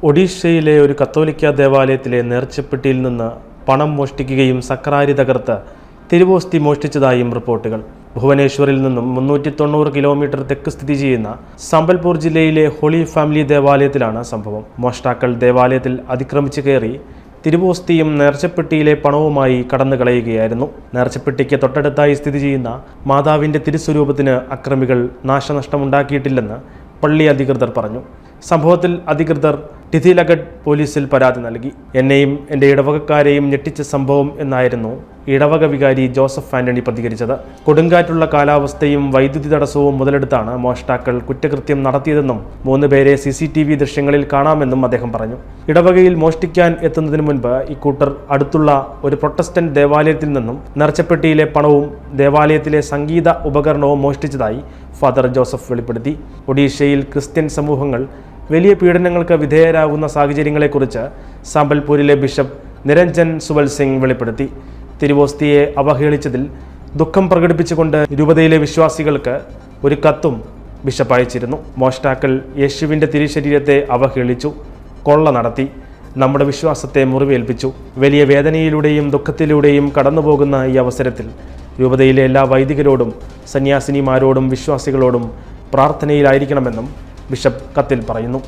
ഒഡീഷയിലെ ഒരു കത്തോലിക്ക ദേവാലയത്തിലെ നേർച്ചപ്പെട്ടിയിൽ നിന്ന് പണം മോഷ്ടിക്കുകയും സക്രാരി തകർത്ത് തിരുവോസ്തി മോഷ്ടിച്ചതായും റിപ്പോർട്ടുകൾ. ഭുവനേശ്വറിൽ നിന്നും 390 കിലോമീറ്റർ തെക്ക് സ്ഥിതി ചെയ്യുന്ന സംബൽപൂർ ജില്ലയിലെ ഹോളി ഫാമിലി ദേവാലയത്തിലാണ് സംഭവം. മോഷ്ടാക്കൾ ദേവാലയത്തിൽ അതിക്രമിച്ച് കയറി തിരുവോസ്തിയും നേർച്ചപ്പെട്ടിയിലെ പണവുമായി കടന്നുകളയുകയായിരുന്നു. നേർച്ചപ്പെട്ടിക്ക് തൊട്ടടുത്തായി സ്ഥിതി ചെയ്യുന്ന മാതാവിൻ്റെ തിരുസ്വരൂപത്തിന് അക്രമികൾ നാശനഷ്ടമുണ്ടാക്കിയിട്ടില്ലെന്ന് പള്ളി അധികൃതർ പറഞ്ഞു. സംഭവത്തിൽ അധികൃതർ ടിഥിലഗഡ് പോലീസിൽ പരാതി നൽകി. എന്നെയും എൻ്റെ ഇടവകക്കാരെയും ഞെട്ടിച്ച സംഭവം എന്നായിരുന്നു ഇടവക വികാരി ജോസഫ് ആന്റണി പ്രതികരിച്ചത്. കൊടുങ്കാറ്റുള്ള കാലാവസ്ഥയും വൈദ്യുതി തടസ്സവും മുതലെടുത്താണ് മോഷ്ടാക്കൾ കുറ്റകൃത്യം നടത്തിയതെന്നും 3 പേരെ CCTV ദൃശ്യങ്ങളിൽ കാണാമെന്നും അദ്ദേഹം പറഞ്ഞു. ഇടവകയിൽ മോഷ്ടിക്കാൻ എത്തുന്നതിന് മുൻപ് ഇക്കൂട്ടർ അടുത്തുള്ള ഒരു പ്രൊട്ടസ്റ്റന്റ് ദേവാലയത്തിൽ നിന്നും നേർച്ചപ്പെട്ടിയിലെ പണവും ദേവാലയത്തിലെ സംഗീത ഉപകരണവും മോഷ്ടിച്ചതായി ഫാദർ ജോസഫ് വെളിപ്പെടുത്തി. ഒഡീഷയിൽ ക്രിസ്ത്യൻ സമൂഹങ്ങൾ വലിയ പീഡനങ്ങൾക്ക് വിധേയരാകുന്ന സാഹചര്യങ്ങളെക്കുറിച്ച് സംബൽപൂരിലെ ബിഷപ്പ് നിരഞ്ജൻ സുവൽ സിംഗ് വെളിപ്പെടുത്തി. തിരുവോസ്തിയെ അവഹേളിച്ചതിൽ ദുഃഖം പ്രകടിപ്പിച്ചുകൊണ്ട് രൂപതയിലെ വിശ്വാസികൾക്ക് ഒരു കത്തും ബിഷപ്പ് അയച്ചിരുന്നു. മോഷ്ടാക്കൾ യേശുവിൻ്റെ തിരുശരീരത്തെ അവഹേളിച്ചു, കൊള്ള നടത്തി, നമ്മുടെ വിശ്വാസത്തെ മുറിവേൽപ്പിച്ചു. വലിയ വേദനയിലൂടെയും ദുഃഖത്തിലൂടെയും കടന്നുപോകുന്ന ഈ അവസരത്തിൽ രൂപതയിലെ എല്ലാ വൈദികരോടും സന്യാസിനിമാരോടും വിശ്വാസികളോടും പ്രാർത്ഥനയിലായിരിക്കണമെന്നും ബിഷപ്പ് കത്തിൽ പറയുന്നു.